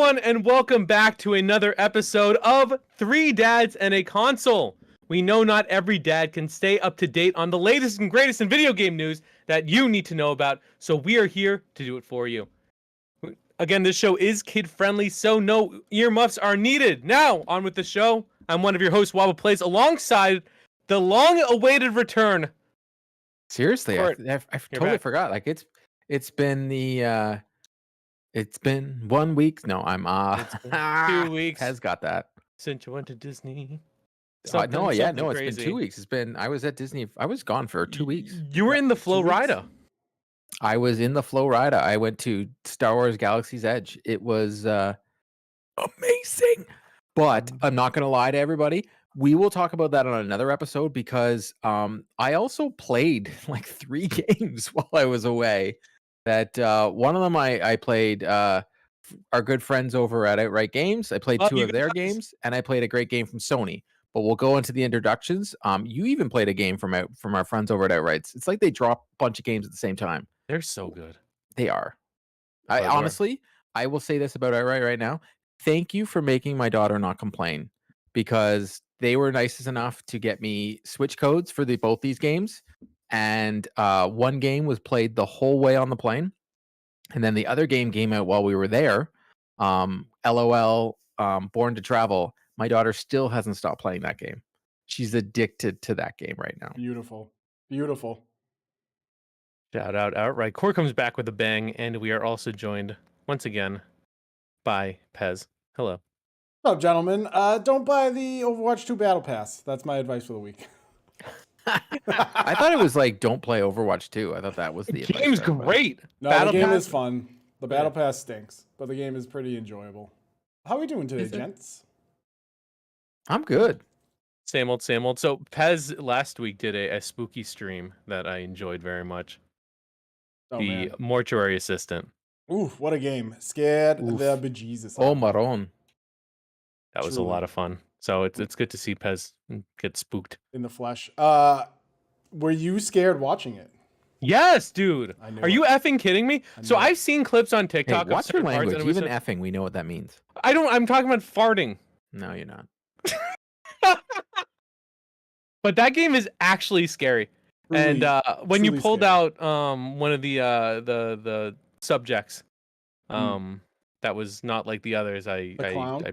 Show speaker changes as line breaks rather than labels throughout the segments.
everyone, and welcome back to another episode of Three Dads and a Console. We know not every dad can stay up to date on the latest and greatest in video game news that you need to know about, so we are here to do it for you. Again, this show is kid-friendly, so no earmuffs are needed. Now, on with the show. I'm one of your hosts, Wobble Plays, alongside the long-awaited return.
Seriously, I totally
back.
forgot. Like it's been 1 week. No,
It's been 2 weeks.
Has got that
Since you went to Disney.
It's been 2 weeks. I was at Disney. I was gone for 2 weeks.
You were in the Flow Rida.
I was in the Flow Rida. I went to Star Wars Galaxy's Edge. It was amazing. But I'm not gonna lie to everybody. We will talk about that on another episode because I also played like 3 games while I was away. That one of them I played our good friends over at Outright Games. I played 2 of their games, and I played a great game from Sony. But we'll go into the introductions. You even played a game from our friends over at Outrights. It's like they drop a bunch of games at the same time.
They're so good.
They are. Honestly, I will say this about Outright right now. Thank you for making my daughter not complain, because they were nice enough to get me Switch codes for both these games. And one game was played the whole way on the plane. And then the other game came out while we were there. LOL, Born to Travel. My daughter still hasn't stopped playing that game. She's addicted to that game right now.
Beautiful. Beautiful.
Shout out Outright. Core comes back with a bang, and we are also joined once again by Pez. Hello.
Hello, gentlemen. Don't buy the Overwatch 2 Battle Pass. That's my advice for the week.
I thought it was like, don't play Overwatch 2. I thought that was the advice.
Game's great.
No, the game is fun. The Battle Pass stinks, but the game is pretty enjoyable. How are we doing today, gents?
I'm good.
Same old, same old. So Pez last week did a spooky stream that I enjoyed very much. The Mortuary Assistant.
Oof, what a game. Scared the bejesus.
Oh, Maron.
That was a lot of fun. So it's good to see Pez get spooked.
In the flesh. Were you scared watching it?
Yes, dude. Are you effing kidding me? So I've seen clips on TikTok.
Hey, what's your language? Even effing, we know what that means.
I'm talking about farting.
No, you're not.
But that game is actually scary. Really, and when you pulled out one of the subjects, that was not like the others, I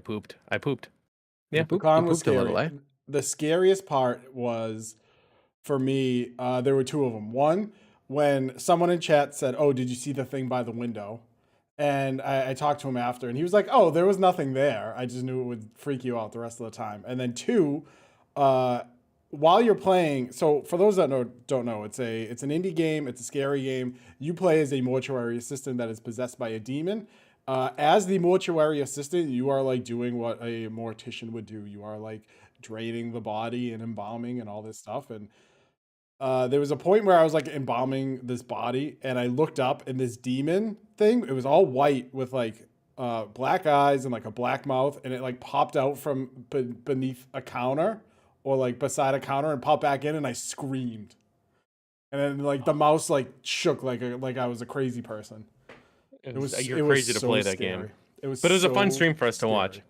pooped. Yeah,
the clown was scary. A little, eh? The scariest part was, for me, there were 2 of them. One, when someone in chat said, "Oh, did you see the thing by the window?" And I talked to him after, and he was like, "Oh, there was nothing there. I just knew it would freak you out the rest of the time." And then 2, while you're playing, so for those that don't know, it's an indie game. It's a scary game. You play as a mortuary assistant that is possessed by a demon. As the mortuary assistant, you are like doing what a mortician would do. You are like draining the body and embalming and all this stuff. And there was a point where I was like embalming this body, and I looked up, and this demon thing, it was all white with like black eyes and like a black mouth, and it like popped out from beneath a counter or like beside a counter and popped back in, and I screamed. And then like the mouse like shook like I was a crazy person.
You're crazy to play that game. But it was a fun stream for us to watch.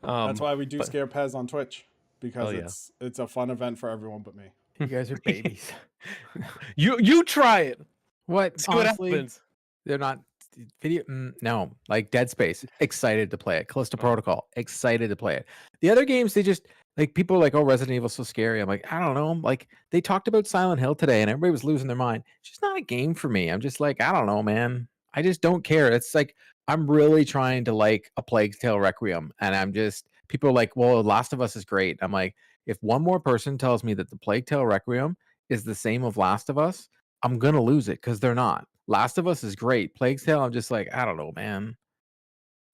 That's why we do Scare Pez on Twitch, because it's a fun event for everyone but me.
You guys are babies.
you try it.
What?
See
honestly,
what happens.
They're not video. No, like Dead Space. Excited to play it. Callisto Protocol. Excited to play it. The other games, they just like, people are like, "Oh, Resident Evil's so scary." I'm like, I don't know. Like, they talked about Silent Hill today, and everybody was losing their mind. It's just not a game for me. I'm just like, I don't know, man. I just don't care. It's like, I'm really trying to like a Plague Tale Requiem, and people are like, "Well, Last of Us is great." I'm like, if one more person tells me that the Plague Tale Requiem is the same of Last of Us, I'm gonna lose it, because they're not. Last of Us is great. Plague Tale, I'm just like, I don't know, man.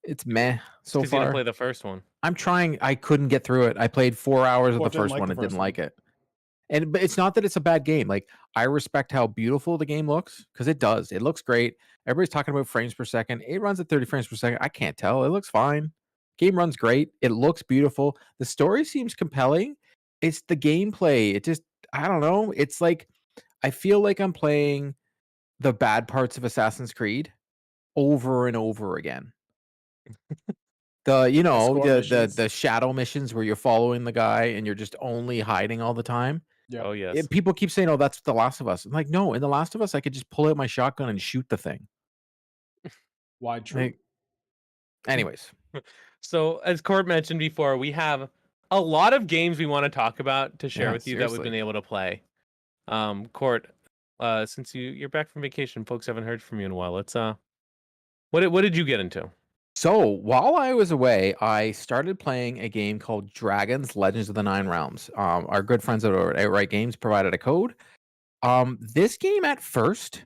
It's meh so far.
You didn't play the first one.
I'm trying. I couldn't get through it. I played 4 hours of the first one and didn't like it. But it's not that it's a bad game. Like, I respect how beautiful the game looks, because it does. It looks great. Everybody's talking about frames per second. It runs at 30 frames per second. I can't tell. It looks fine. Game runs great. It looks beautiful. The story seems compelling. It's the gameplay. It just, I don't know. It's like, I feel like I'm playing the bad parts of Assassin's Creed over and over again.
Escort missions.
The shadow missions where you're following the guy and you're just only hiding all the time.
Yep.
Oh yes.
People keep saying, "Oh, that's The Last of Us." I'm like, no, in The Last of Us, I could just pull out my shotgun and shoot the thing.
Why true?
Like, anyways,
So as Court mentioned before, we have a lot of games we want to talk about to share
yeah,
with you that we've been
seriously.
able to play. Court, since you're back from vacation, folks haven't heard from you in a while. Let's what did you get into?
So while I was away, I started playing a game called Dragons: Legends of the Nine Realms. Our good friends over at Outright Games provided a code. This game at first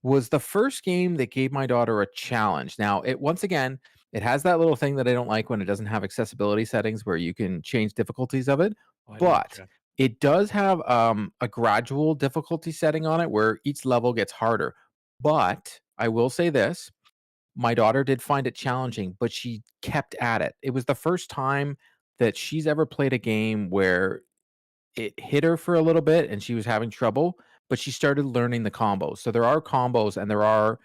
was the first game that gave my daughter a challenge. Now, it once again, it has that little thing that I don't like when it doesn't have accessibility settings where you can change difficulties of it,
Oh, I didn't
but
check.
it does have a gradual difficulty setting on it where each level gets harder. But I will say this, my daughter did find it challenging, but she kept at it. It was the first time that she's ever played a game where it hit her for a little bit and she was having trouble, but she started learning the combos. So there are combos and there are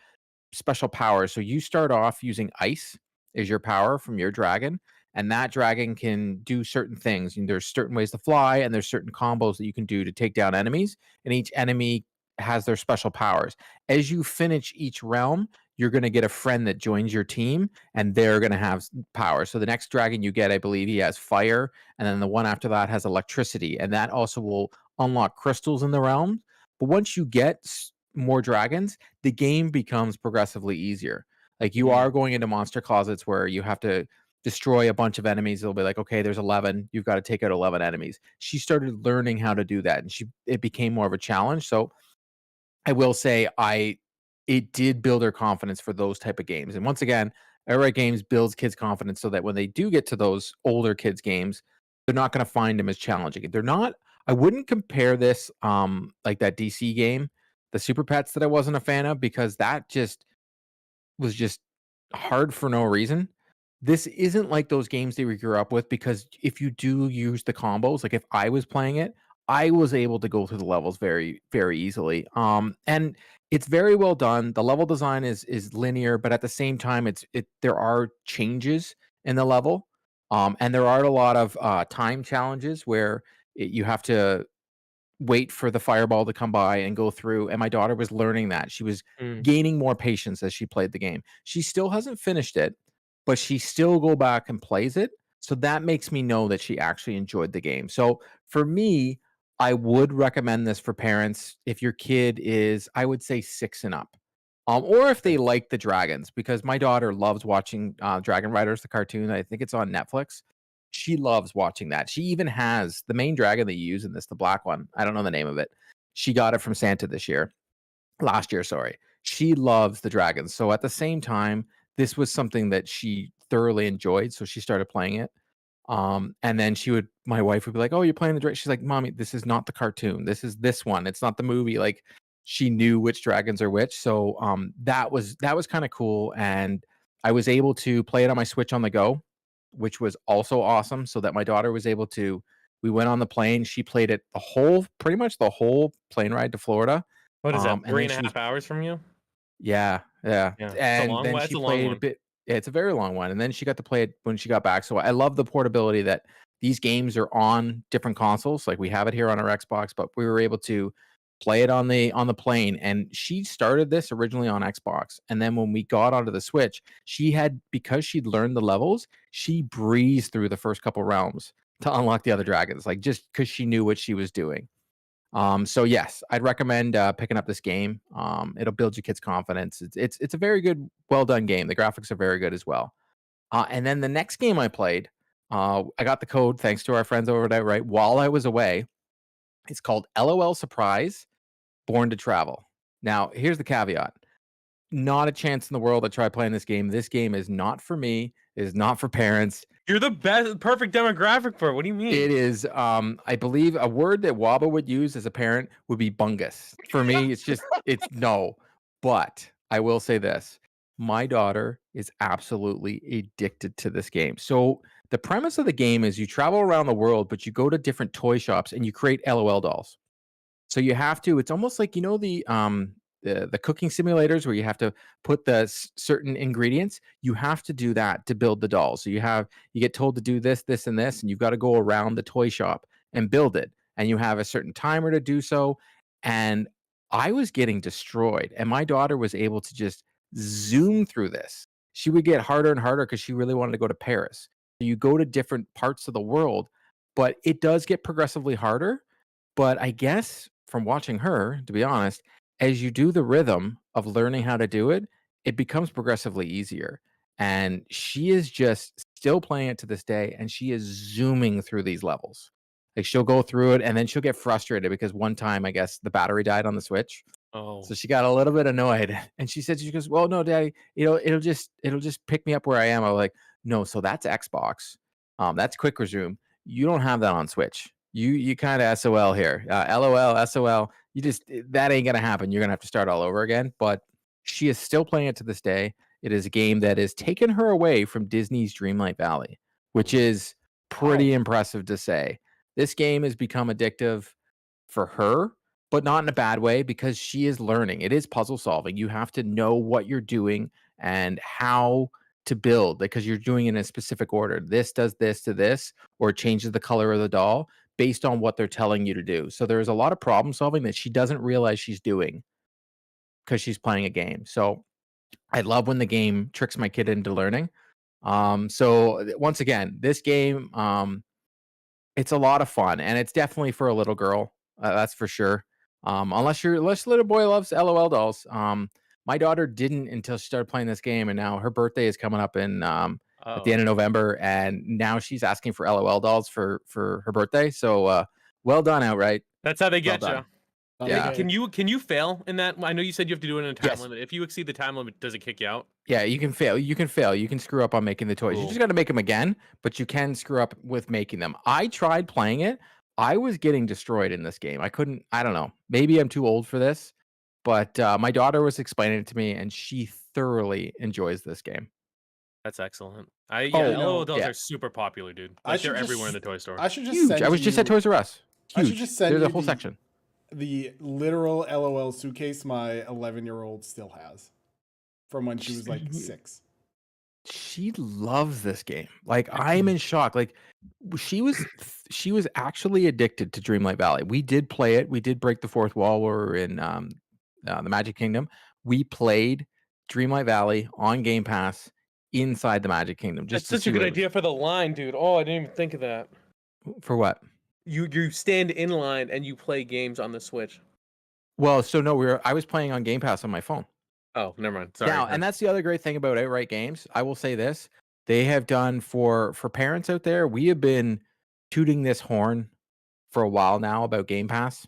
special powers. So you start off using ice as your power from your dragon, and that dragon can do certain things. And there's certain ways to fly, and there's certain combos that you can do to take down enemies, and each enemy has their special powers. As you finish each realm, you're going to get a friend that joins your team, and they're going to have power. So the next dragon you get, I believe he has fire, and then the one after that has electricity, and that also will unlock crystals in the realm. But once you get more dragons, the game becomes progressively easier. Like you are going into monster closets where you have to destroy a bunch of enemies. It'll be like, okay, there's 11. You've got to take out 11 enemies. She started learning how to do that, and it became more of a challenge. So I will say it did build her confidence for those type of games. And once again, Outright Games builds kids' confidence so that when they do get to those older kids' games, they're not going to find them as challenging. They're not. I wouldn't compare this like that DC game, the Super Pets that I wasn't a fan of, because that just was just hard for no reason. This isn't like those games that we grew up with, because if you do use the combos, like if I was playing it, I was able to go through the levels very, very easily. And it's very well done. The level design is linear, but at the same time, there are changes in the level. And there are a lot of time challenges where you have to wait for the fireball to come by and go through, and my daughter was learning that. She was
Mm.
gaining more patience as she played the game. She still hasn't finished it, but she still go back and plays it, so that makes me know that she actually enjoyed the game. So, for me, I would recommend this for parents if your kid is, I would say, 6 and up. Or if they like the dragons, because my daughter loves watching, Dragon Riders, the cartoon. I think it's on Netflix. She loves watching that. She even has the main dragon that you use in this, the black one. I don't know the name of it. She got it from Santa last year, sorry. She loves the dragons. So at the same time, this was something that she thoroughly enjoyed. So she started playing it. And then my wife would be like, "Oh, you're playing the dragon." She's like, "Mommy, this is not the cartoon. This is this one. It's not the movie." Like she knew which dragons are which. So that was kind of cool. And I was able to play it on my Switch on the go, which was also awesome. So that my daughter was able to, we went on the plane. She played it pretty much the whole plane ride to Florida.
What is that?
And
Three
then
and
she
a
was
half hours from you?
yeah, yeah,
Yeah, it's a
and
long
then
one.
she
It's a long
played a
one.
bit. Yeah, it's a very long one, and then she got to play it when she got back. So I love the portability that these games are on different consoles. Like we have it here on our Xbox, but we were able to play it on the plane. And she started this originally on Xbox, and then when we got onto the Switch, because she'd learned the levels, she breezed through the first couple realms to unlock the other dragons, like just because she knew what she was doing. So yes, I'd recommend picking up this game. It'll build your kids' confidence. It's a very good, well done game. The graphics are very good as well. And then the next game I played, I got the code thanks to our friends over at Outright while I was away. It's called LOL Surprise: Born to Travel. Now, here's the caveat: not a chance in the world to try playing this game. This game is not for me. It is not for parents.
You're the perfect demographic for it. What do you mean?
It is, I believe a word that Waba would use as a parent would be bungus. For me, it's no. But I will say this: my daughter is absolutely addicted to this game. So the premise of the game is you travel around the world, but you go to different toy shops and you create LOL dolls. So you have to, it's almost like, the the cooking simulators where you have to put the certain ingredients. You have to do that to build the doll. So you get told to do this, this, and this, and you've got to go around the toy shop and build it. And you have a certain timer to do so. And I was getting destroyed, and my daughter was able to just zoom through this. She would get harder and harder because she really wanted to go to Paris. So you go to different parts of the world, but it does get progressively harder. But I guess from watching her, to be honest, as you do the rhythm of learning how to do it, it becomes progressively easier. And she is just still playing it to this day, and she is zooming through these levels. Like she'll go through it and then she'll get frustrated because one time I guess the battery died on the Switch.
Oh,
So she got a little bit annoyed, and she goes, "Well, no, Daddy, it'll just pick me up where I am." I was like, "No, so that's Xbox, that's quick resume. You don't have that on Switch. You kind of SOL here, LOL, SOL. That ain't gonna happen. You're gonna have to start all over again." But she is still playing it to this day. It is a game that has taken her away from Disney's Dreamlight Valley, which is pretty impressive to say. This game has become addictive for her, but not in a bad way because she is learning. It is puzzle solving. You have to know what you're doing and how to build because you're doing it in a specific order. This does this to this, or it changes the color of the doll based on what they're telling you to do. So there's a lot of problem solving that she doesn't realize she's doing because she's playing a game. So I love when the game tricks my kid into learning. Once again, this game, it's a lot of fun, and it's definitely for a little girl. That's for sure. Unless little boy loves LOL dolls. My daughter didn't until she started playing this game, and now her birthday is coming up in at the end of November, and now she's asking for LOL dolls for her birthday. So well done, Outright.
That's how they
Well
get you.
done.
Yeah.
Can you fail in that? I know you said you have to do it in a time
Yes.
limit. If you exceed the time limit, does it kick you out?
Yeah, you can fail. You can fail. You can screw up on making the toys. You
Cool.
just got to make them again, but you can screw up with making them. I tried playing it. I was getting destroyed in this game. I couldn't. I don't know. Maybe I'm too old for this, but my daughter was explaining it to me, and she thoroughly enjoys this game.
That's excellent.
You
LOL
know,
dolls
yeah.
are super popular, dude.
I
Like they're
should
everywhere in
just-
the toy store.
I should just
Huge.
send
I was just at
you-
Toys R Us.
I
Huge.
should just send
There's
you
a whole
the-
section.
The literal LOL suitcase my 11-year-old still has from when she was like 6.
She loves this game. Like I'm in shock. Like she was actually addicted to Dreamlight Valley. We did play it. We did break the fourth wall. We were in the Magic Kingdom. We played Dreamlight Valley on Game Pass inside the Magic Kingdom. Just
That's such a good idea for the line, dude. Oh, I didn't even think of that.
For what?
You stand in line and you play games on the Switch.
Well, so no, I was playing on Game Pass on my phone.
Oh, never mind. Sorry.
Now, and that's the other great thing about Outright Games. I will say this: they have done for parents out there. We have been tooting this horn for a while now about Game Pass.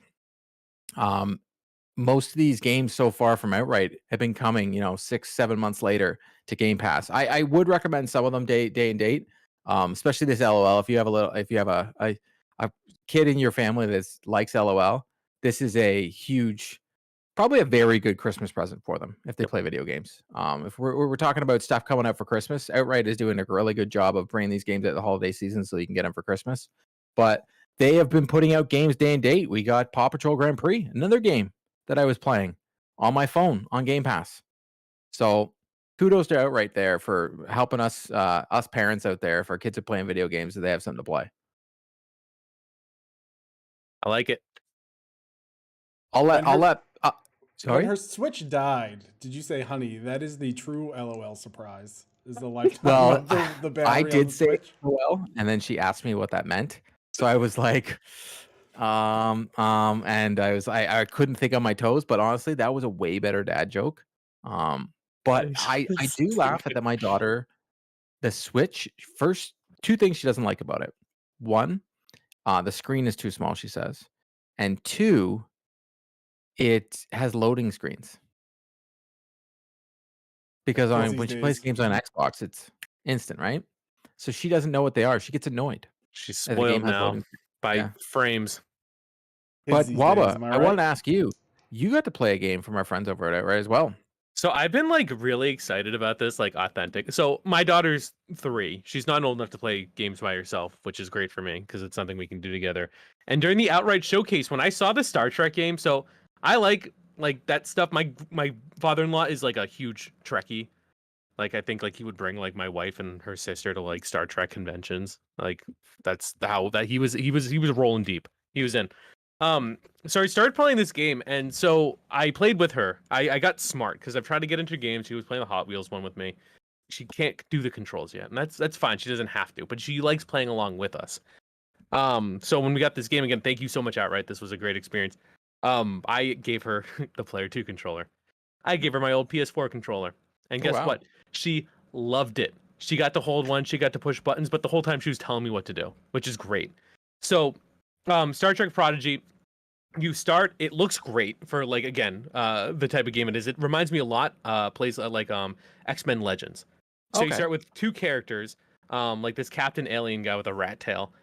Most of these games so far from Outright have been coming, 6-7 months later to Game Pass. I would recommend some of them day and date, especially this LOL. If you have a kid in your family that likes LOL, this is a huge. Probably a very good Christmas present for them if they play video games. If we're talking about stuff coming out for Christmas, Outright is doing a really good job of bringing these games at the holiday season so you can get them for Christmas. But they have been putting out games day and date. We got Paw Patrol Grand Prix, another game that I was playing on my phone on Game Pass. So kudos to Outright there for helping us parents out there. If our kids are playing video games, so they have something to play.
I like it.
Sorry?
When her Switch died, did you say, honey, that is the true LOL surprise? Is the lifetime of the battery
I
on
did
the
say
Switch?
well, and then she asked me what that meant. So I was like, and I couldn't think on my toes, but honestly, that was a way better dad joke. But I do laugh at that my daughter, the Switch, first, 2 things she doesn't like about it. 1, the screen is too small, she says. And 2, it has loading screens. Because
Kids
when
these
she plays
days.
games on Xbox, it's instant, right? So she doesn't know what they are. She gets annoyed.
She's
as the game
spoiled
has
now
loading screens.
by
Yeah.
frames.
Kids
But
these
Waba,
days, am
I
right?
wanted to ask you. You got to play a game from our friends over at Outright as well.
So I've been like really excited about this, like authentic. So my daughter's 3. She's not old enough to play games by herself, which is great for me because it's something we can do together. And during the Outright showcase, when I saw the Star Trek game, so I like like that stuff. My father-in-law is like a huge Trekkie. Like I think like he would bring like my wife and her sister to like Star Trek conventions. Like that's how that he was rolling deep. He was in. So I started playing this game, and so I played with her. I got smart because I've tried to get into games. She was playing the Hot Wheels one with me. She can't do the controls yet, and that's fine. She doesn't have to, but she likes playing along with us. So when we got this game again, thank you so much, Outright. This was a great experience. I gave her the Player 2 controller. I gave her my old PS4 controller. And guess
wow.
what? She loved it. She got to hold one, she got to push buttons, but the whole time she was telling me what to do, which is great. So, Star Trek Prodigy, you start, it looks great for like again, the type of game it is. It reminds me a lot, plays like X-Men Legends. So you
Okay.
start with two characters, like this Captain Alien guy with a rat tail,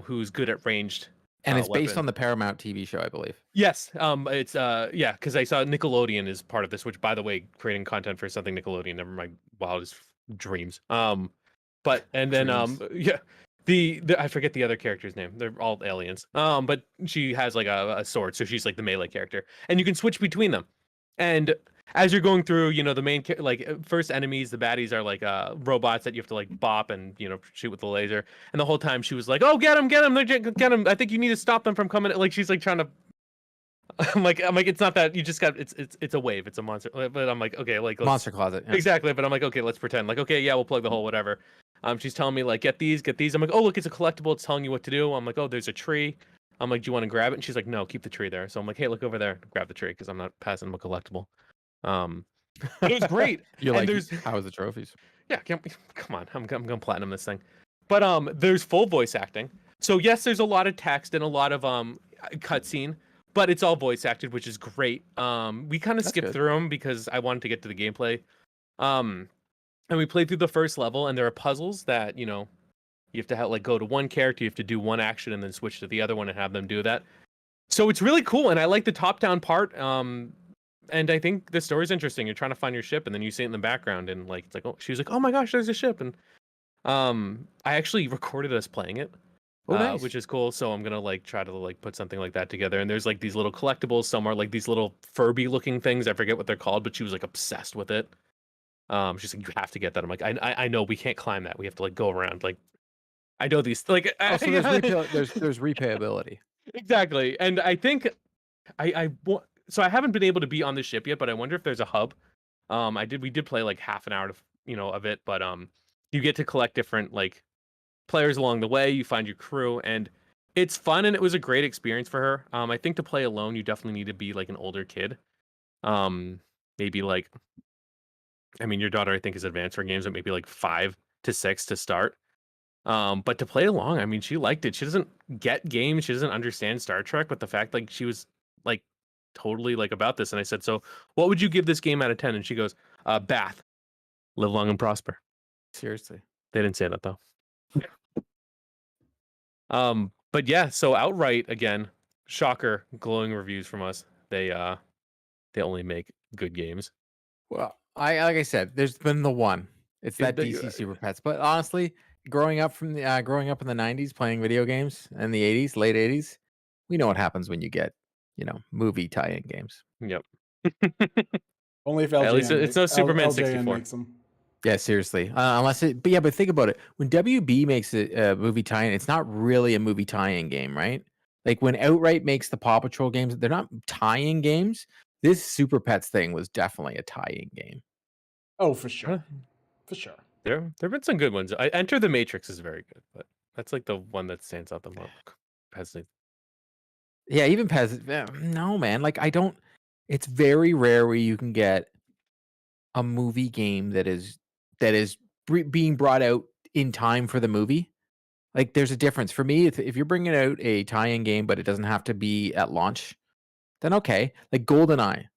who's good at ranged.
And it's based
weapons.
on the Paramount TV show, I believe.
Yes, it's yeah, because I saw Nickelodeon is part of this, which by the way, creating content for something Nickelodeon, never my wildest dreams. But and then yeah, the I forget the other character's name. They're all aliens. But she has like a sword, so she's like the melee character, and you can switch between them. And as you're going through, you know, the main like first enemies, the baddies are like robots that you have to like bop and you know shoot with the laser. And the whole time she was like, "Oh, get him, get him, get him! I think you need to stop them from coming." Like she's like trying to. I'm like it's not that you just got it's a wave, it's a monster. But I'm like okay, like
Monster Closet. Yeah.
exactly. But I'm like okay, let's pretend like okay, yeah, we'll plug the hole, whatever. She's telling me like get these. I'm like oh look, it's a collectible. It's telling you what to do. I'm like oh there's a tree. I'm like do you want to grab it? And she's like no, keep the tree there. So I'm like hey look over there, grab the tree because I'm not passing them a collectible. But it was great.
You're
and
like, how are the trophies?
yeah, come on, I'm gonna platinum this thing. But there's full voice acting. So yes, there's a lot of text and a lot of cutscene, but it's all voice acted, which is great. We kind of skipped
good.
through them because I wanted to get to the gameplay. And we played through the first level, and there are puzzles that you know you have to have, like go to one character, you have to do one action, and then switch to the other one and have them do that. So it's really cool, and I like the top-down part. And I think the story's interesting. You're trying to find your ship, and then you see it in the background, and like it's like, oh, she was like, oh my gosh, there's a ship, and I actually recorded us playing it,
Oh, nice.
which is cool. So I'm gonna like try to like put something like that together. And there's like these little collectibles. Some are like these little Furby-looking things. I forget what they're called, but she was like obsessed with it. She's like, you have to get that. I'm like, I know we can't climb that. We have to like go around. Like, I know these. Like,
Oh, so there's repayability.
exactly. And I think so I haven't been able to be on the ship yet, but I wonder if there's a hub. We did play like half an hour of it, but you get to collect different like players along the way. You find your crew, and it's fun, and it was a great experience for her. I think to play alone, you definitely need to be like an older kid. Maybe like, I mean, your daughter I think is advanced for games, but maybe like 5 to 6 to start. But to play along, I mean, she liked it. She doesn't get games, she doesn't understand Star Trek, but the fact like she was like totally like about this, and I said, so what would you give this game out of 10? And she goes, Bath, live long and prosper.
Seriously.
They didn't say that though. But yeah, so Outright again, shocker, glowing reviews from us. They only make good games.
Well, like I said, there's been the one. It's that DC Super Pets. But honestly, growing up in the '90s, playing video games in the '80s, late '80s, we know what happens when you get, you know, movie tie-in games.
Yep.
Only if LJN
At least it's no Superman
LJN
64.
makes them.
Yeah, seriously. But think about it. When WB makes a movie tie-in, it's not really a movie tie-in game, right? Like when Outright makes the Paw Patrol games, they're not tie-in games. This Super Pets thing was definitely a tie-in game.
Oh, for sure. For sure.
There've been some good ones. Enter the Matrix is very good, but that's like the one that stands out the most.
Yeah, even Pez. No, man. Like it's very rare where you can get a movie game that is being brought out in time for the movie. Like there's a difference. For me, if you're bringing out a tie-in game, but it doesn't have to be at launch, then okay. Like GoldenEye,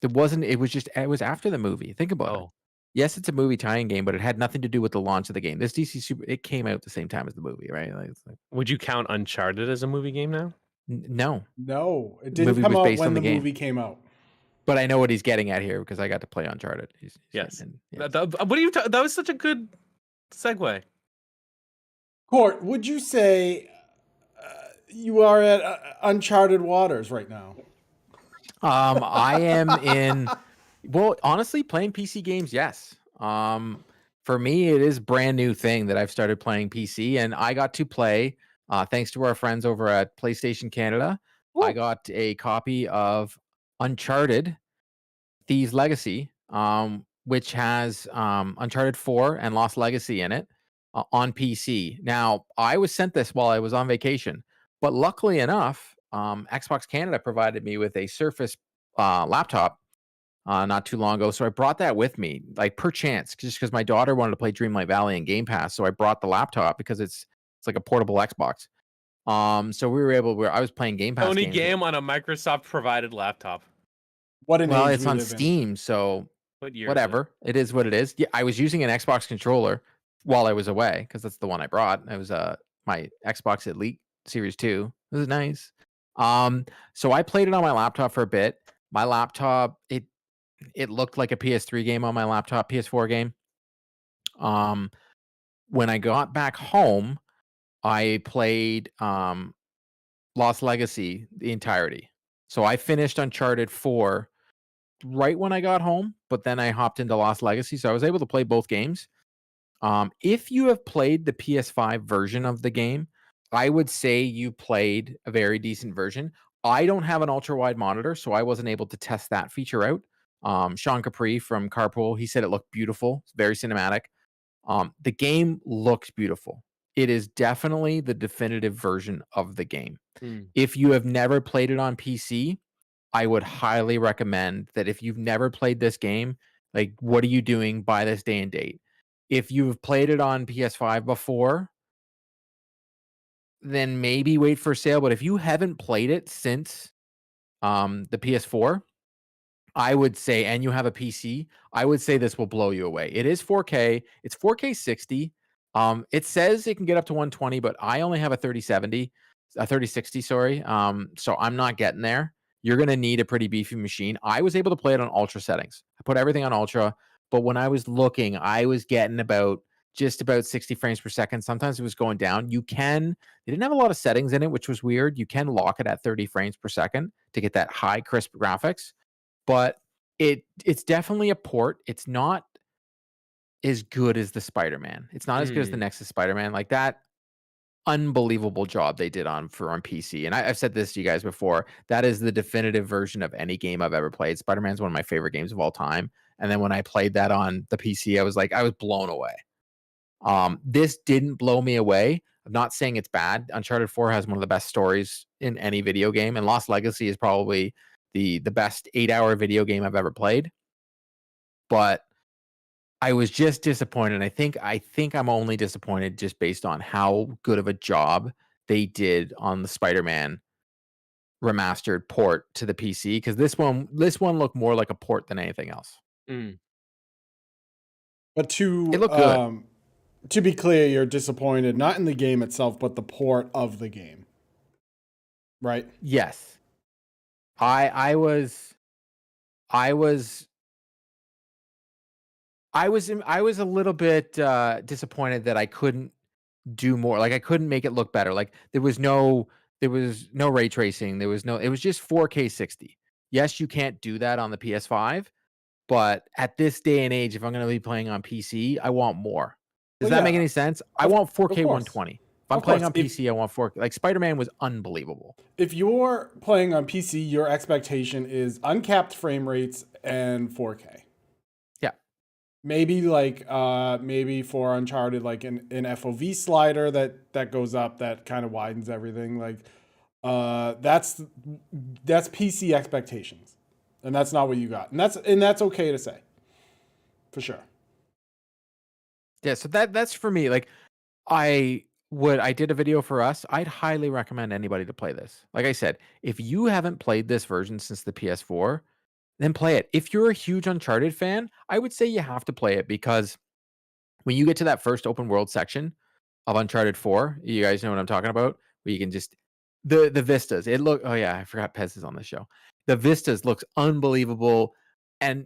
it was after the movie. Think about it. Yes, it's a movie tie-in game, but it had nothing to do with the launch of the game. This DC Super, it came out the same time as the movie, right?
Would you count Uncharted as a movie game now?
No,
it didn't come out when the
game.
movie came out.
But I know what he's getting at here because I got to play Uncharted.
Yes.
Yes.
What are you? That was such a good segue.
Court, would you say you are at uncharted waters right now?
I am in. Well, honestly, playing PC games, yes. For me, it is brand new thing that I've started playing PC, and I got to play. Thanks to our friends over at PlayStation Canada, I
Woo.
got a copy of Uncharted Thieves Legacy, which has Uncharted 4 and Lost Legacy in it on PC. Now, I was sent this while I was on vacation, but luckily enough, Xbox Canada provided me with a Surface laptop not too long ago. So I brought that with me, like per chance, just because my daughter wanted to play Dreamlight Valley and Game Pass. So I brought the laptop because it's like a portable Xbox. So we were able. I was playing Game Pass
Only
games.
game on a Microsoft provided laptop.
What an
Well,
age
it's
we
on
live in.
Steam, so
What year?
whatever. It is what it is. Yeah, I was using an Xbox controller while I was away because that's the one I brought. It was my Xbox Elite Series 2. It was nice. So I played it on my laptop for a bit. My laptop, it looked like a PS3 game on my laptop, PS4 game. When I got back home, I played Lost Legacy the entirety. So I finished Uncharted 4 right when I got home, but then I hopped into Lost Legacy, so I was able to play both games. If you have played the PS5 version of the game, I would say you played a very decent version. I don't have an ultra wide monitor, so I wasn't able to test that feature out. Sean Capri from Carpool, he said it looked beautiful, it's very cinematic. The game looks beautiful. It is definitely the definitive version of the game. If you have never played it on PC, I would highly recommend that if you've never played this game, like, what are you doing by this day and date? If you've played it on PS5 before, then maybe wait for sale. But if you haven't played it since the PS4, I would say, and you have a PC, I would say this will blow you away. It is 4K. It's 4K 60. It says it can get up to 120, but I only have a 3070, a 3060, sorry. So I'm not getting there. You're going to need a pretty beefy machine. I was able to play it on ultra settings. I put everything on ultra, but when I was looking, I was getting just about 60 frames per second. Sometimes it was going down. They didn't have a lot of settings in it, which was weird. You can lock it at 30 frames per second to get that high crisp graphics. But it's definitely a port. It's not as good as the Spider-Man. It's not as good as the Nexus Spider-Man. Like, that unbelievable job they did on PC. And I've said this to you guys before. That is the definitive version of any game I've ever played. Spider-Man's one of my favorite games of all time. And then when I played that on the PC, I was blown away. This didn't blow me away. I'm not saying it's bad. Uncharted 4 has one of the best stories in any video game, and Lost Legacy is probably the best 8-hour video game I've ever played. But I was just disappointed. I think I'm only disappointed just based on how good of a job they did on the Spider-Man remastered port to the PC, because this one looked more like a port than anything else.
But
It looked good.
To be clear, you're disappointed not in the game itself, but the port of the game, right?
Yes, I was a little bit disappointed that I couldn't do more. Like, I couldn't make it look better. Like, there was no ray tracing. It was just 4K 60. Yes, you can't do that on the PS5, but at this day and age, if I'm going to be playing on PC, I want more. Does that make any sense? I want 4K 120. If I'm playing on PC, I want 4K. Like, Spider-Man was unbelievable.
If you're playing on PC, your expectation is uncapped frame rates and 4K.
Yeah.
Maybe maybe for Uncharted, like an FOV slider that goes up, that kind of widens everything. Like, that's PC expectations, and that's not what you got, and that's okay to say, for sure.
Yeah, so that's for me. Like, I did a video for us. I'd highly recommend anybody to play this. Like I said, if you haven't played this version since the PS4, then play it. If you're a huge Uncharted fan, I would say you have to play it, because when you get to that first open world section of Uncharted 4, you guys know what I'm talking about, where you can just the vistas. Oh yeah, I forgot Pez is on the show. The vistas looks unbelievable, and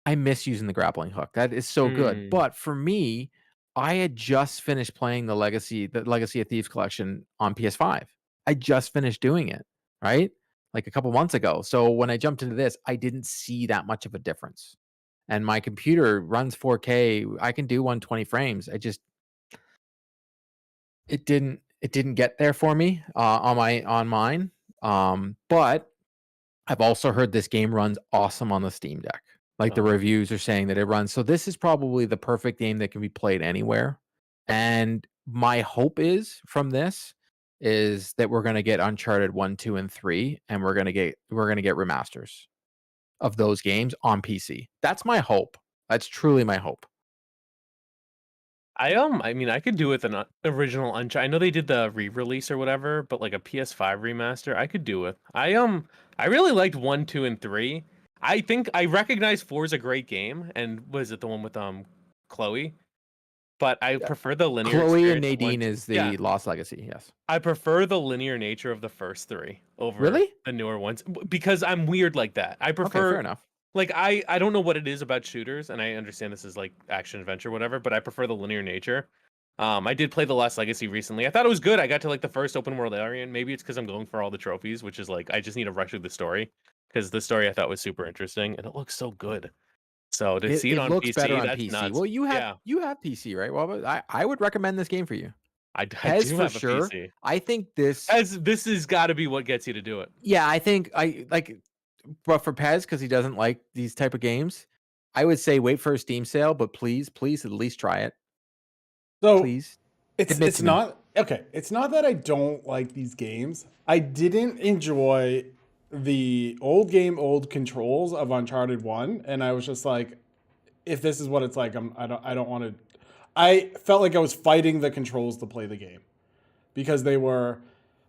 I miss using the grappling hook. That is so good. But for me, I had just finished playing the Legacy of Thieves collection on PS5. I just finished doing it, right? like a couple months ago. So when I jumped into this, I didn't see that much of a difference. And my computer runs 4K. I can do 120 frames. It didn't get there for me on mine. But I've also heard this game runs awesome on the Steam Deck. Like the reviews are saying that it runs. So this is probably the perfect game that can be played anywhere. And my hope is from this is that we're going to get Uncharted 1, 2, and 3, and we're going to get remasters of those games on PC. That's my hope. That's truly my hope.
I mean, I could do with an original Uncharted. I know they did the re-release or whatever, but like a PS5 remaster, I could do with. I really liked 1, 2, and 3. I think I recognize 4 is a great game, and was it the one with Chloe? But I prefer the linear.
Chloe and
experience of
Nadine
1,
is the
yeah.
Lost Legacy. Yes.
I prefer the linear nature of the first 3 over
Really?
the newer ones because I'm weird like that. I
Okay,
prefer
fair enough.
like I don't know what it is about shooters, and I understand this is like action adventure, whatever, but I prefer the linear nature. I did play The Lost Legacy recently. I thought it was good. I got to like the first open world area, and maybe it's because I'm going for all the trophies, which is like I just need to rush through the story because the story I thought was super interesting and it looks so good. So to see it on
looks
PC,
better on
that's
PC.
nuts.
Well, you
Yeah,
have PC, right? Well, I would recommend this game for you.
I
Pez
do
for
have a
sure.
PC.
I think this.
As this has got to be what gets you to do it.
Yeah, I think I like, but for Pez because he doesn't like these type of games, I would say wait for a Steam sale. But please at least try it.
So
Please. Admit
it's
to me.
not okay. It's not that I don't like these games. I didn't enjoy the old controls of Uncharted 1, and I was just like, if this is what it's like, I don't want to. I felt like I was fighting the controls to play the game because they were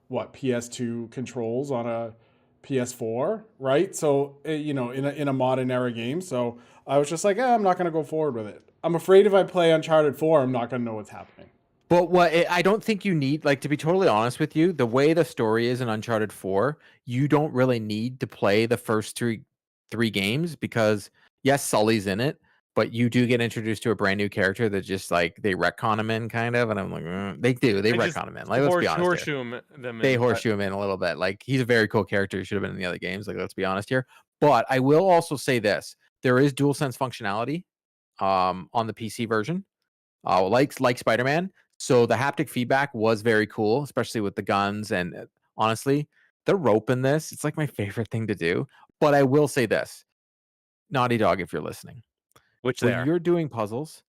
what PS2 controls on a PS4, right? So you know, in a modern era game. So I was just like, I'm not going to go forward with it. I'm afraid if I play Uncharted 4, I'm not going to know what's happening.
But I don't think you need, like, to be totally honest with you, the way the story is in Uncharted 4, you don't really need to play the first three games because yes, Sully's in it, but you do get introduced to a brand new character that just like they retcon him in kind of, and I'm like, they retcon him in. Like, let's be honest here.
Horseshoe them
They
in,
horseshoe him in a little bit. Like, he's a very cool character. He should have been in the other games. Like, let's be honest here. But I will also say this: there is DualSense functionality on the PC version, like Spider-Man. So the haptic feedback was very cool, especially with the guns. And honestly, the rope in this, it's like my favorite thing to do. But I will say this, Naughty Dog, if you're listening,
which they
when
are.
you're doing puzzles,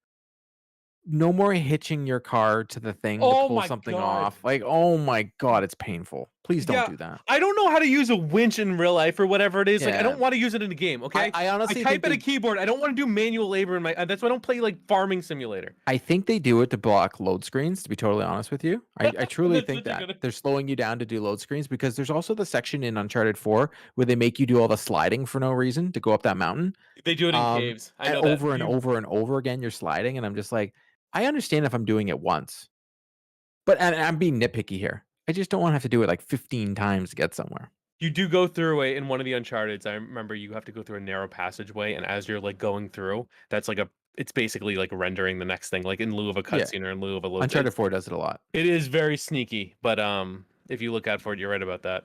no more hitching your car to the thing to
Oh
pull
my
something
God.
off. Like, oh my God, it's painful. Please don't
Yeah,
do that.
I don't know how to use a winch in real life or whatever it is. Like, I
Yeah.
don't want to use it in a game. Okay,
I honestly
type
think
at a
they,
keyboard. I don't want to do manual labor in my. That's why I don't play like Farming Simulator.
I think they do it to block load screens, to be totally honest with you. I truly
That's
think
such a
that
good-
they're slowing you down to do load screens because there's also the section in Uncharted 4 where they make you do all the sliding for no reason to go up that mountain.
They do it in caves. I
And
know that.
over and over and over again, you're sliding, and I'm just like, I understand if I'm doing it once, but and I'm being nitpicky here. I just don't want to have to do it like 15 times to get somewhere.
You do go through in one of the Uncharted's. I remember you have to go through a narrow passageway, and as you're like going through, that's like it's basically like rendering the next thing, like in lieu of a cutscene or in lieu of a load.
Uncharted 4 does it a lot.
It is very sneaky, but if you look out for it, you're right about that.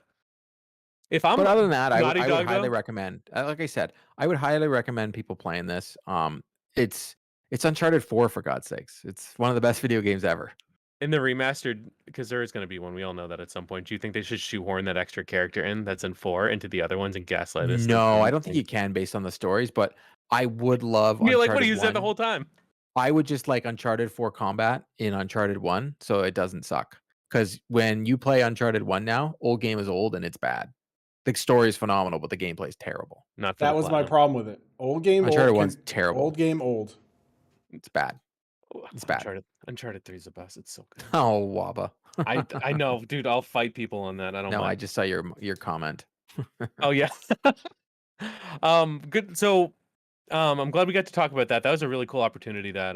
If I'm
But other than that, I would
Dog,
highly
though,
recommend. Like I said, I would highly recommend people playing this. It's Uncharted 4 for God's sakes. It's one of the best video games ever.
in the remastered, because there is going to be one. We all know that at some point. Do you think they should shoehorn that extra character in that's in 4 into the other ones and gaslight us?
No, I don't think you can based on the stories, but I would love
You're
Uncharted
like, what do you
1.
said the whole time?
I would just like Uncharted 4 combat in Uncharted 1 so it doesn't suck. Because when you play Uncharted 1 now, old game is old and it's bad. The story is phenomenal, but the gameplay is terrible.
Not for
That
the
was my
platinum.
problem with it. Old game,
Uncharted
old.
1's terrible.
Old game, old.
It's bad.
Oh,
It's bad.
Uncharted 3 is the best. It's so good.
Oh, Waba.
I know, dude. I'll fight people on that. I don't.
No,
mind.
I just saw your comment.
Oh yeah. Good. So, I'm glad we got to talk about that. That was a really cool opportunity that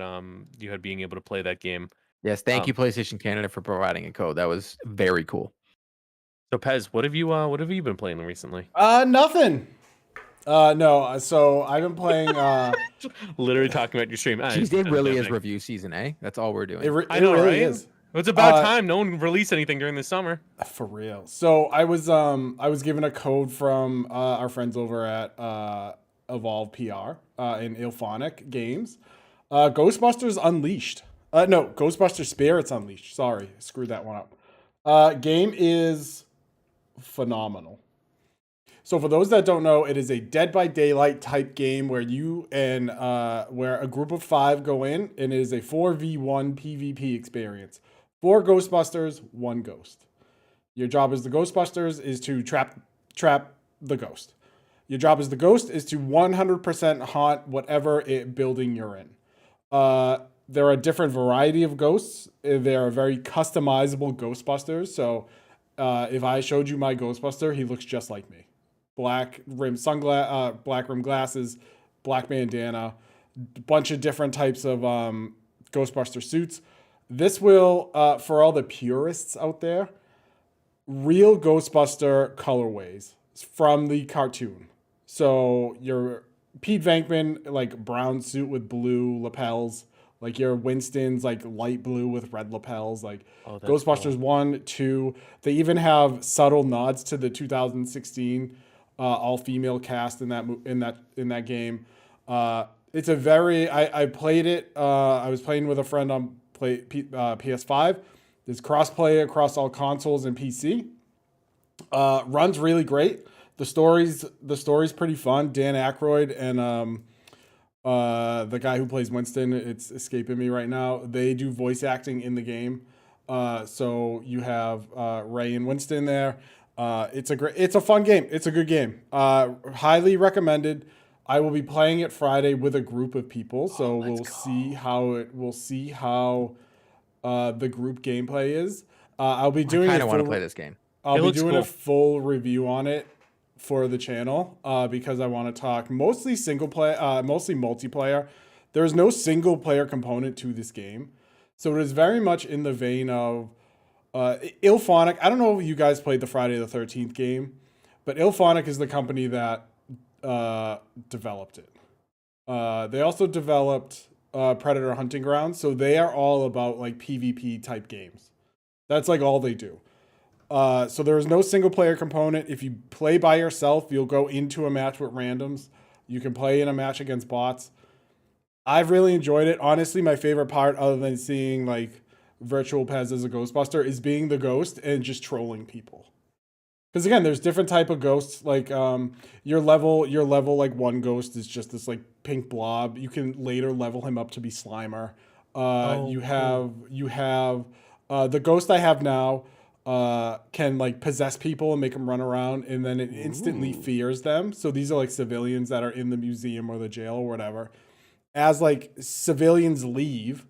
you had being able to play that game.
Yes, thank you, PlayStation Canada, for providing a code. That was very cool.
So, Pez, what have you been playing recently?
Nothing. No. So I've been playing.
Literally talking about your stream.
Jeez, it really is review season, eh? That's all we're doing.
It
I know,
really
right?
is.
It's about time no one released anything during the summer.
For real. So I was given a code from our friends over at Evolve PR in Ilphonic Games. Ghostbusters Unleashed. No, Ghostbusters Spirits Unleashed. Sorry, screwed that one up. Game is phenomenal. So for those that don't know, it is a Dead by Daylight type game where you and where a group of 5 go in, and it is a 4v1 PvP experience. 4 Ghostbusters, 1 ghost. Your job as the Ghostbusters is to trap the ghost. Your job as the ghost is to 100% haunt whatever building you're in. There are a different variety of ghosts. They are very customizable Ghostbusters. So if I showed you my Ghostbuster, he looks just like me. Black rim glasses, black bandana, bunch of different types of Ghostbuster suits. This will, for all the purists out there, real Ghostbuster colorways from the cartoon. So your Pete Venkman, like brown suit with blue lapels, like your Winston's like light blue with red lapels, like Ghostbusters 1, 2. They even have subtle nods to the 2016 all-female cast in that game. It's a very I played it. I was playing with a friend on PS5. There's cross-play across all consoles and PC. Runs really great. The story's pretty fun. Dan Aykroyd and the guy who plays Winston, it's escaping me right now. They do voice acting in the game. So you have Ray and Winston there. It's a fun game. It's a good game. Highly recommended. I will be playing it Friday with a group of people, so we'll see how the group gameplay is. I'll be doing.
I kind of want to play this game.
I'll be doing a full review on it for the channel because I want to talk mostly single play, mostly multiplayer. There's no single player component to this game, so it is very much in the vein of Ilphonic. I don't know if you guys played the Friday the 13th game, but Ilphonic is the company that developed it. They also developed Predator Hunting Grounds, so they are all about like PvP type games. That's like all they do. So there is no single player component. If you play by yourself, you'll go into a match with randoms. You can play in a match against bots. I've really enjoyed it. Honestly, my favorite part, other than seeing like Virtual Pez as a Ghostbuster, is being the ghost and just trolling people. Because again, there's different type of ghosts. Like your level like 1 ghost is just this like pink blob. You can later level him up to be Slimer. You have the ghost I have now can like possess people and make them run around, and then it instantly fears them. So these are like civilians that are in the museum or the jail or whatever. As like civilians leave,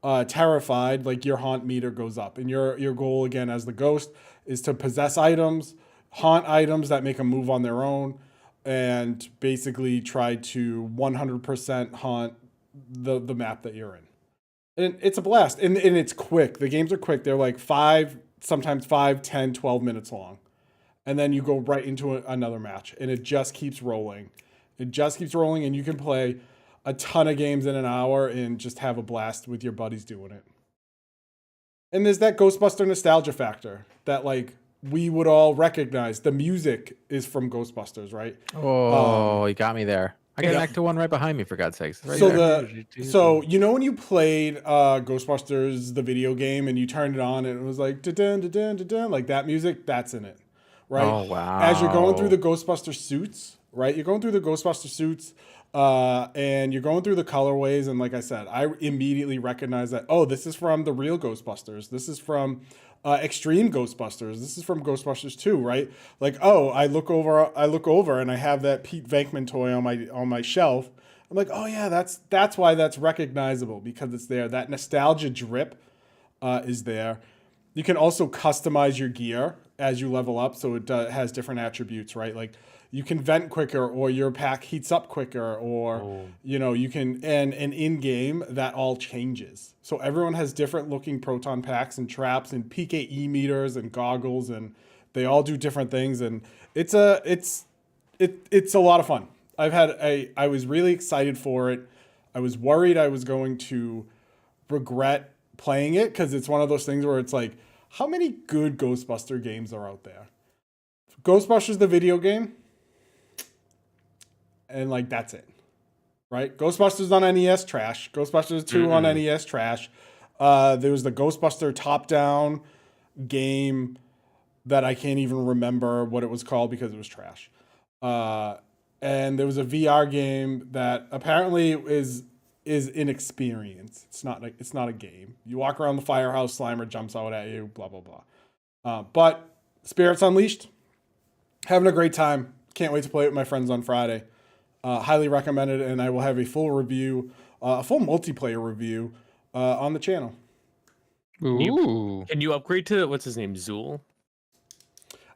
terrified, like your haunt meter goes up, and your goal again as the ghost is to possess items, haunt items that make them move on their own, and basically try to 100% haunt the map that you're in. And it's a blast, and it's quick. The games are quick. They're like 5, 10, 12 minutes long, and then you go right into another match, and it just keeps rolling. And you can play a ton of games in an hour and just have a blast with your buddies doing it. And there's that Ghostbuster nostalgia factor that like we would all recognize. The music is from Ghostbusters, right?
Oh, you got me there. I got back to one right behind me, for God's sakes. Right
so you know when you played Ghostbusters the video game and you turned it on and it was like da-dun, da-dun, da-dun, like that music, that's in it, right?
Oh wow!
As you're going through the Ghostbuster suits, right? You're going through the Ghostbuster suits, and you're going through the colorways, and like I said, I immediately recognize that. Oh, this is from the real Ghostbusters. This is from Extreme Ghostbusters. This is from Ghostbusters 2, right? Like, oh, I look over and I have that Pete Venkman toy on my shelf. I'm like, oh yeah, that's why that's recognizable, because it's there. That nostalgia drip is there. You can also customize your gear as you level up, so it has different attributes, right? Like you can vent quicker, or your pack heats up quicker, or you can, and in game that all changes. So everyone has different looking proton packs and traps and PKE meters and goggles, and they all do different things, and it's a lot of fun. I was really excited for it. I was worried I was going to regret playing it because it's one of those things where it's like, how many good Ghostbuster games are out there? Ghostbusters the video game, and like that's it, right? Ghostbusters on NES, trash. Ghostbusters 2 on NES, trash. There was the Ghostbuster top-down game that I can't even remember what it was called because it was trash. And there was a VR game that apparently is inexperienced. It's not a game. You walk around the firehouse, Slimer jumps out at you, blah blah blah. But Spirits Unleashed, having a great time. Can't wait to play it with my friends on Friday. Highly recommend it, and I will have a full review, a full multiplayer review on the channel.
Ooh.
Can you upgrade to what's his name, Zool?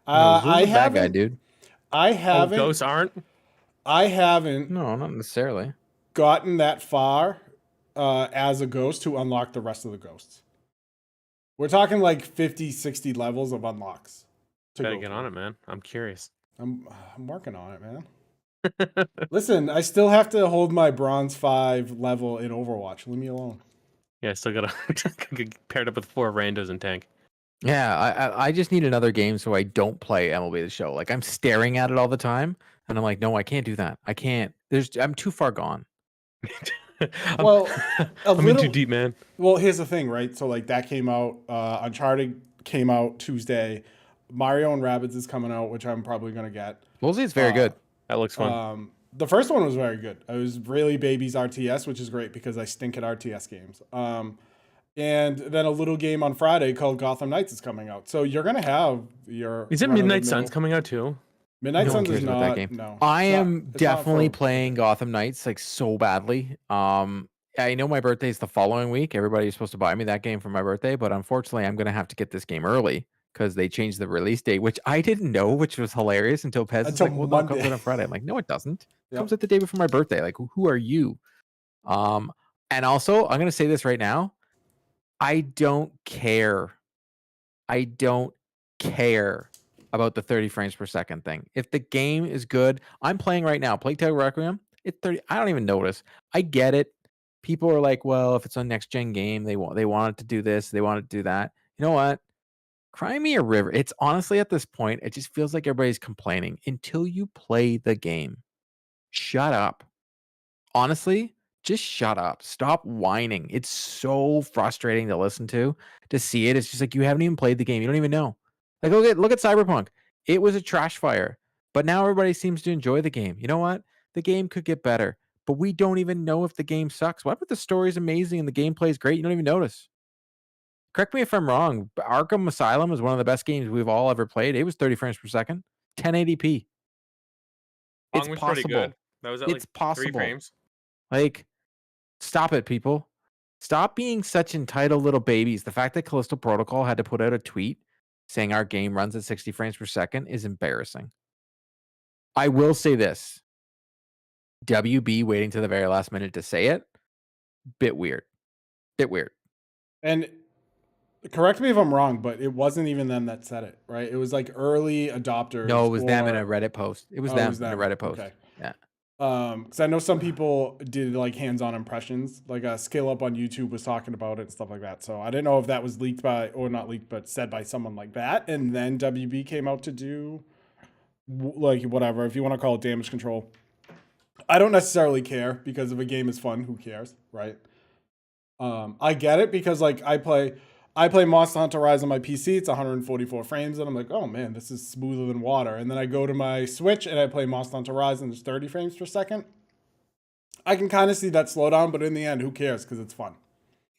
I
Zool's a bad guy,
haven't.
dude.
I
Oh,
haven't.
ghosts aren't.
I haven't
No, not necessarily.
gotten that far as a ghost to unlock the rest of the ghosts. We're talking like 50, 60 levels of unlocks.
Gotta get on it, man. I'm curious.
I'm working on it, man. Listen, I still have to hold my bronze 5 level in Overwatch. Leave me alone.
Yeah, I still gotta get paired up with 4 randos in tank.
Yeah, I just need another game so I don't play MLB The Show. Like I'm staring at it all the time, and I'm like, no, I can't do that. I can't. I'm too far gone.
Well,
I'm in too deep, man.
Well, here's the thing, right? So like that came out. Uncharted came out Tuesday. Mario and Rabbids is coming out, which I'm probably gonna get.
We'll see. It's very good.
That looks fun.
The first one was very good. It was really baby's RTS, which is great because I stink at RTS games. And then a little game on Friday called Gotham Knights is coming out. So you're gonna have your.
Is it Midnight Suns coming out too?
Midnight
No one
Suns
cares
is
about
not.
that game.
No,
I
it's not-
am
it's not
definitely
for-
playing Gotham Knights like so badly. I know my birthday's the following week. Everybody's supposed to buy me that game for my birthday, but unfortunately, I'm gonna have to get this game early because they changed the release date, which I didn't know, which was hilarious until Pez was
Until
like, "Well, no, it comes
Monday.
out on Friday." I'm like, "No, it doesn't. It
Yep.
comes out the day before my birthday. Like, who are you?" And also, I'm gonna say this right now. I don't care. I don't care about the 30 frames per second thing. If the game is good, I'm playing right now. Plague Tale Requiem. It's 30. I don't even notice. I get it. People are like, well, if it's a next gen game, they want it to do this, they want it to do that. You know what? Cry me a river. It's honestly at this point, it just feels like everybody's complaining until you play the game. Shut up. Honestly, just shut up. Stop whining. It's so frustrating to listen to see it. It's just like you haven't even played the game. You don't even know. Like look at Cyberpunk. It was a trash fire, but now everybody seems to enjoy the game. You know what? The game could get better, but we don't even know if the game sucks. What if the story's amazing and the gameplay is great? You don't even notice. Correct me if I'm wrong. Arkham Asylum is one of the best games we've all ever played. It was 30 frames per second, 1080p. It's
was
possible.
pretty good. That was at
It's
like 3
possible.
frames.
Like, stop it, people. Stop being such entitled little babies. The fact that Callisto Protocol had to put out a tweet saying our game runs at 60 frames per second is embarrassing. I will say this. WB waiting to the very last minute to say it, bit weird.
And correct me if I'm wrong, but it wasn't even them that said it, right? It was like early adopters.
No, it was them in a Reddit post. It was them in a Reddit post.
Okay.
Yeah.
Because I know some people did like hands-on impressions, like a Scale Up on YouTube was talking about it and stuff like that. So I didn't know if that was leaked by, or not leaked, but said by someone like that. And then WB came out to do like whatever, if you want to call it damage control. I don't necessarily care because if a game is fun, who cares, right? I get it because like I play Monster Hunter Rise on my PC. It's 144 frames, and I'm like, oh man, this is smoother than water. And then I go to my Switch and I play Monster Hunter Rise, and there's 30 frames per second. I can kind of see that slowdown, but in the end, who cares? Because it's fun.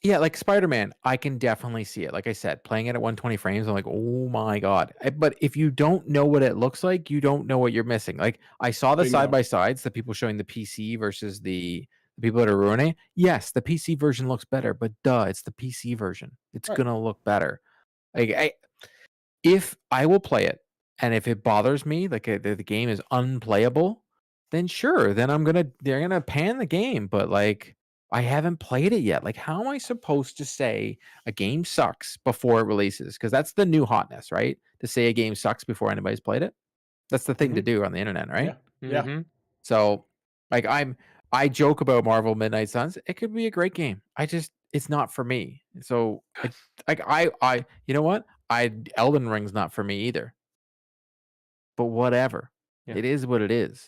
Yeah, like Spider-Man, I can definitely see it. Like I said, playing it at 120 frames, I'm like, oh my God. But if you don't know what it looks like, you don't know what you're missing. Like I saw the
Bingo.
side-by-sides, the people showing the PC versus the people that are ruining it. Yes, the PC version looks better, but it's the PC version. It's
Right.
gonna look better. Like if I will play it, and if it bothers me, like the game is unplayable, then sure, then they're gonna pan the game. But like I haven't played it yet. Like how am I supposed to say a game sucks before it releases? Because that's the new hotness, right? To say a game sucks before anybody's played it. That's the thing to do on the internet, right?
Yeah.
Mm-hmm.
So like I joke about Marvel Midnight Suns. It could be a great game. it's not for me. So I you know what? Elden Ring's not for me either. But whatever.
Yeah.
It is what it is.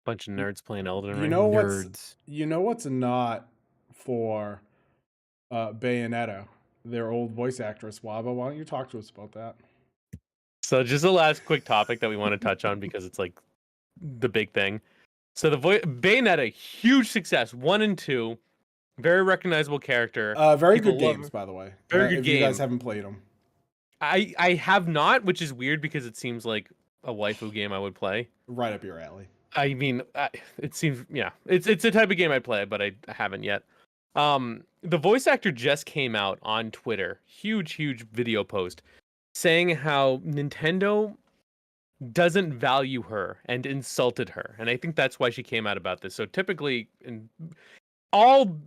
Bunch of nerds playing Elden
You
Ring.
know
Nerds.
what's not for Bayonetta, their old voice actress Waba. Why don't you talk to us about that?
So just a last quick topic that we want to touch on because it's like the big thing. So the Bayonetta, huge success, 1 and 2, very recognizable character.
Very
People
good
love
games,
her.
by the way.
Very good
if you guys
game.
haven't played them.
I have not, which is weird because it seems like a waifu game I would play.
Right up your alley.
I mean, it seems it's a type of game I'd play, but I haven't yet. The voice actor just came out on Twitter, huge video post, saying how Nintendo doesn't value her and insulted her, and I think that's why she came out about this. So typically, in all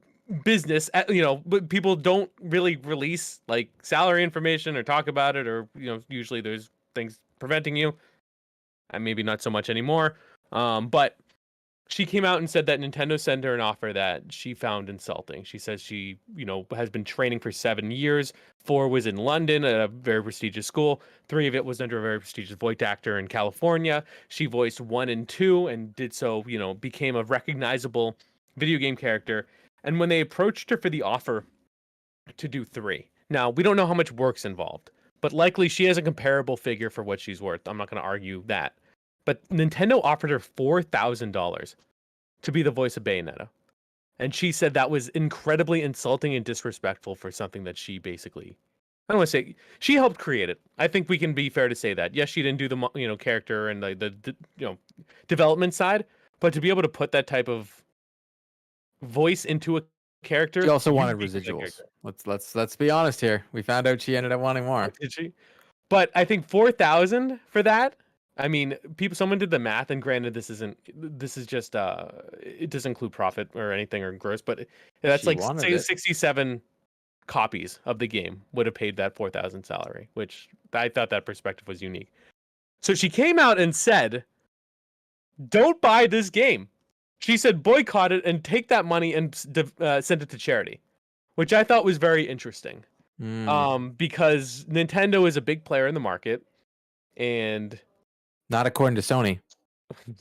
business, but people don't really release like salary information or talk about it, or usually there's things preventing you. And maybe not so much anymore. But she came out and said that Nintendo sent her an offer that she found insulting. She says she, has been training for 7 years. 4 was in London at a very prestigious school. 3 of it was under a very prestigious voice actor in California. She voiced 1 and 2 and did so, became a recognizable video game character. And when they approached her for the offer to do 3, now we don't know how much work's involved, but likely she has a comparable figure for what she's worth. I'm not going to argue that. But Nintendo offered her $4,000 to be the voice of Bayonetta. And she said that was incredibly insulting and disrespectful for something that she basically, I don't want to say, she helped create it. I think we can be fair to say that. Yes, she didn't do the character and the development side, but to be able to put that type of voice into a character.
She also wanted residuals. Let's be honest here. We found out she ended up wanting more.
Did she? But I think 4,000 for that. I mean, someone did the math, and granted, this is just it doesn't include profit or anything or gross, but that's
She
like
wanted
say
it.
67 copies of the game would have paid that 4,000 salary, which I thought that perspective was unique. So she came out and said, "Don't buy this game." She said, "Boycott it and take that money and send it to charity," which I thought was very interesting. Because Nintendo is a big player in the market, and
not according to Sony.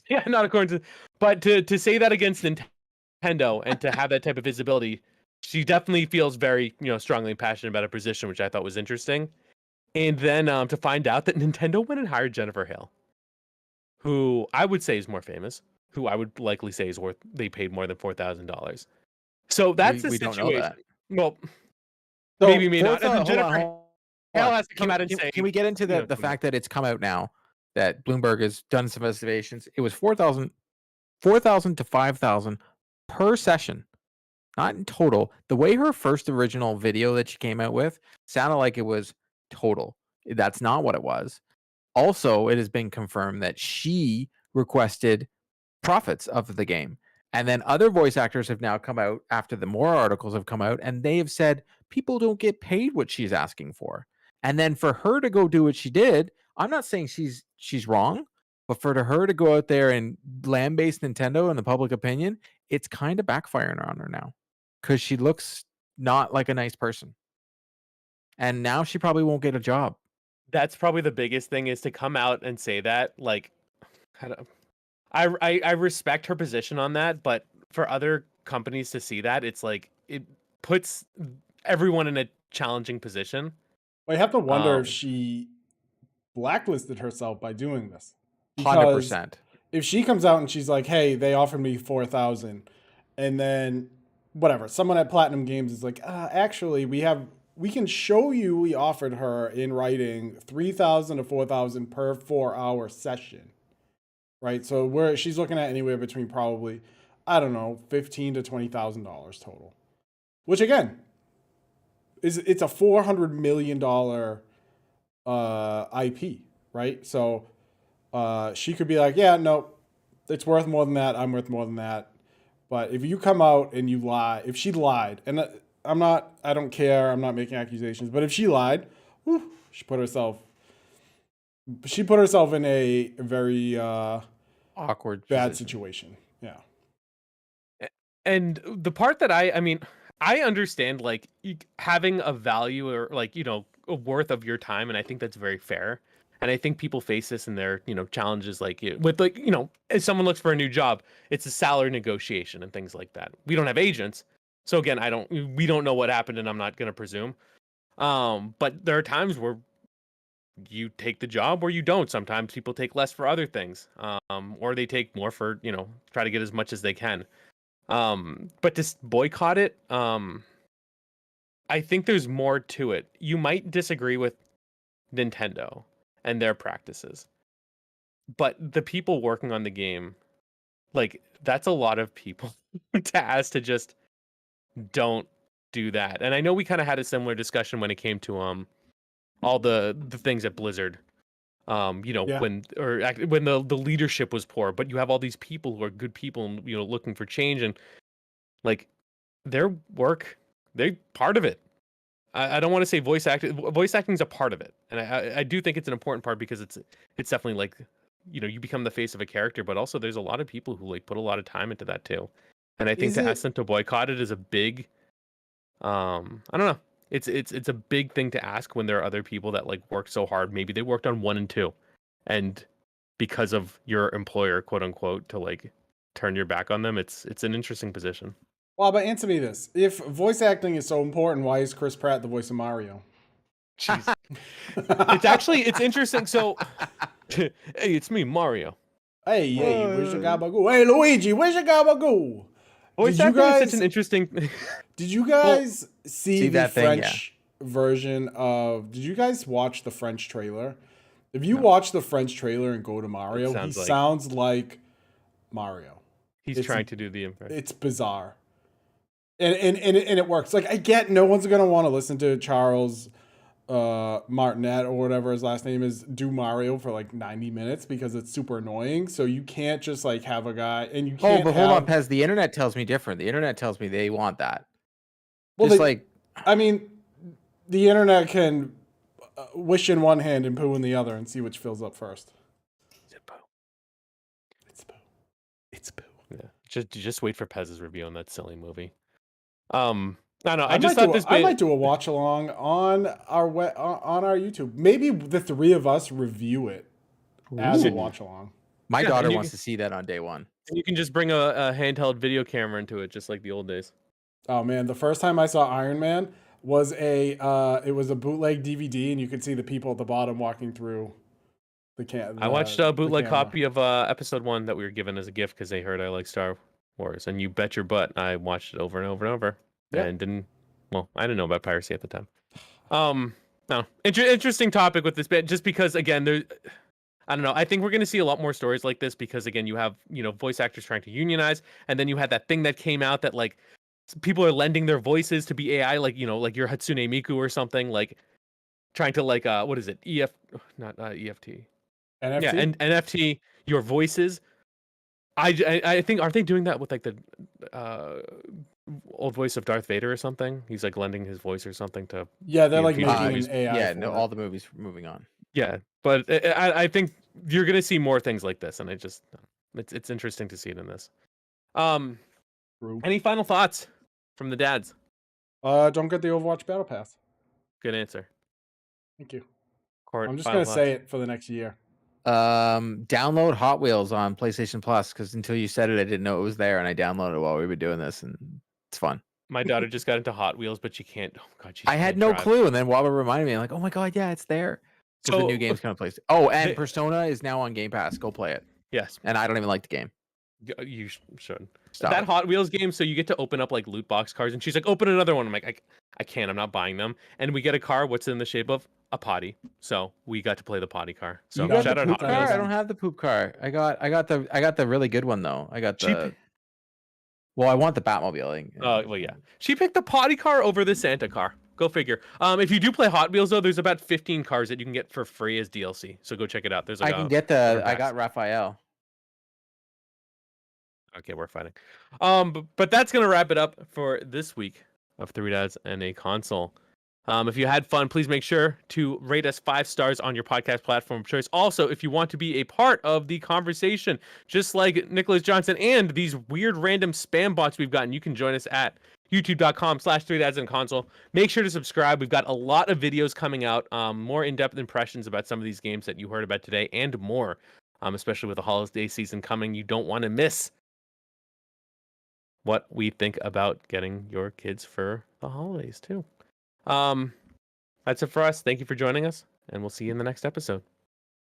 Yeah, not according to, but to say that against Nintendo and to have that type of visibility, she definitely feels very strongly and passionate about her position, which I thought was interesting. And then to find out that Nintendo went and hired Jennifer Hale, who I would say is more famous, who I would likely say is worth, they paid more than $4,000. So that's the
we
situation.
don't know that.
Well,
So,
maybe not. And then
Hold
Jennifer
on.
Hale has to come out and say,
can we get into the fact that it's come out now that Bloomberg has done some investigations? It was 4,000 to 5,000 per session, not in total. The way her first original video that she came out with sounded like it was total. That's not what it was. Also, it has been confirmed that she requested profits of the game. And then other voice actors have now come out after the more articles have come out, and they have said people don't get paid what she's asking for. And then for her to go do what she did, I'm not saying she's wrong, but for her to go out there and lambaste Nintendo in the public opinion, it's kind of backfiring on her now because she looks not like a nice person. And now she probably won't get a job.
That's probably the biggest thing, is to come out and say that. Like, I respect her position on that, but for other companies to see that, it's like it puts everyone in a challenging position.
Well, you have to wonder if she blacklisted herself by doing this.
100%.
If she comes out and she's like, "Hey, they offered me 4,000," and then whatever, someone at Platinum Games is like, "Actually, we can show you we offered her in writing 3,000 to 4,000 per 4-hour session." Right? So she's looking at anywhere between probably, I don't know, $15,000 to $20,000 total. Which again, it's a $400 million IP, right? So she could be like, "Yeah, no, it's worth more than that. I'm worth more than that." But if you come out and you lie, if she lied, and I don't care, I'm not making accusations, but if she lied, she put herself in a very
awkward
bad
position.
situation. Yeah.
And the part that I mean, I understand like having a value or like, a worth of your time. And I think that's very fair. And I think people face this in their, challenges like with like, if someone looks for a new job, it's a salary negotiation and things like that. We don't have agents. So again, we don't know what happened and I'm not going to presume. But there are times where you take the job or you don't. Sometimes people take less for other things. Or they take more for, try to get as much as they can. But to boycott it, I think there's more to it. You might disagree with Nintendo and their practices, but the people working on the game, like that's a lot of people to ask to just don't do that. And I know we kind of had a similar discussion when it came to all the things at Blizzard.
Yeah.
When the leadership was poor, but you have all these people who are good people and looking for change, and like their work, they're part of it. I don't want to say voice acting. Voice acting is a part of it, and I do think it's an important part because it's definitely like, you become the face of a character, but also there's a lot of people who like put a lot of time into that too, and I think
Is
to
it
ask them to boycott it is a big, I don't know, it's a big thing to ask when there are other people that like work so hard. Maybe they worked on 1 and 2, and because of your employer, quote unquote, to like turn your back on them, it's an interesting position.
well, but answer me this. If voice acting is so important, why is Chris Pratt the voice of Mario?
Jeez. It's interesting. So, hey, it's me, Mario.
Hey, where's your gabagoo? Hey, Luigi, where's your gabagoo?
Voice acting is such an interesting.
Did you guys see the
that thing,
French version of? Did you guys watch the French trailer? If you watch the French trailer and go to Mario, he sounds like Mario.
He's trying to do the impression.
It's bizarre, and it works. Like I get, no one's gonna want to listen to Charles Martinet or whatever his last name is do Mario for like 90 minutes because it's super annoying. So you can't just like have a guy and you can't.
Oh, but hold on, Pez. The internet tells me different. The internet tells me they want that.
Well,
Just
I mean, the internet can wish in one hand and poo in the other and see which fills up first. It's poo.
Yeah, just wait for Pez's review on that silly movie. I don't know.
I might do a watch along on our YouTube. Maybe the three of us review it as a watch along.
My daughter wants to see that on day one.
And you can just bring a handheld video camera into it, just like the old days.
Oh man, the first time I saw Iron Man was it was a bootleg DVD, and you could see the people at the bottom walking through the
I watched a bootleg copy of episode 1 that we were given as a gift because they heard I like Star Wars, and you bet your butt I watched it over and over and over.
Yep.
And I didn't know about piracy at the time. No, interesting topic with this bit, just because again, I don't know. I think we're going to see a lot more stories like this because again, you have voice actors trying to unionize, and then you had that thing that came out that like people are lending their voices to be AI, like like your Hatsune Miku or something, like trying to like what is it? Not EFT.
NFT?
Yeah, and NFT your voices. I think, aren't they doing that with like the old voice of Darth Vader or something? He's like lending his voice or something to.
Yeah, they're like
people
making
use-
an AI.
Yeah,
for
no,
it.
all the movies moving on.
Yeah, but I think you're gonna see more things like this, and it's interesting to see it in this.
True.
Any final thoughts from the dads?
Don't get the Overwatch Battle Pass.
Good answer.
Thank you.
Court,
I'm just
final
gonna say
thoughts?
it for the next year.
Download Hot Wheels on PlayStation Plus because until you said it, I didn't know it was there, and I downloaded it while we were doing this, and it's fun.
My daughter just got into Hot Wheels, but she can't. Oh God, she.
I had
can't
no
drive.
clue, and then Wobber reminded me, I'm like, oh my god, yeah, it's there. Because the new game's gonna play. Oh, and Persona is now on Game Pass. Go play it.
Yes,
and I don't even like the game.
You should.
Stop
that
it.
Hot Wheels game, so you get to open up like loot box cars, and she's like, open another one. I'm like, I can't. I'm not buying them. And we get a car. What's in the shape of a potty? So we got to play the potty car. So
You got
shout
the
out
poop
Hot
car?
Wheels.
I don't have the poop car. I got the really good one though. I got the. Well, I want the Batmobile.
Well, yeah. She picked the potty car over the Santa car. Go figure. If you do play Hot Wheels though, there's about 15 cars that you can get for free as DLC. So go check it out. There's like
I can get the. I got Raphael.
Okay, we're fighting. But that's gonna wrap it up for this week of Three Dads and a Console. If you had fun, please make sure to rate us 5 stars on your podcast platform of choice. Also, if you want to be a part of the conversation, just like Nicholas Johnson and these weird random spam bots we've gotten, you can join us at youtube.com/3dadsandconsole. Make sure to subscribe. We've got a lot of videos coming out, more in-depth impressions about some of these games that you heard about today and more, especially with the holiday season coming. You don't want to miss what we think about getting your kids for the holidays too. That's it for us. Thank you for joining us, and we'll see you in the next episode.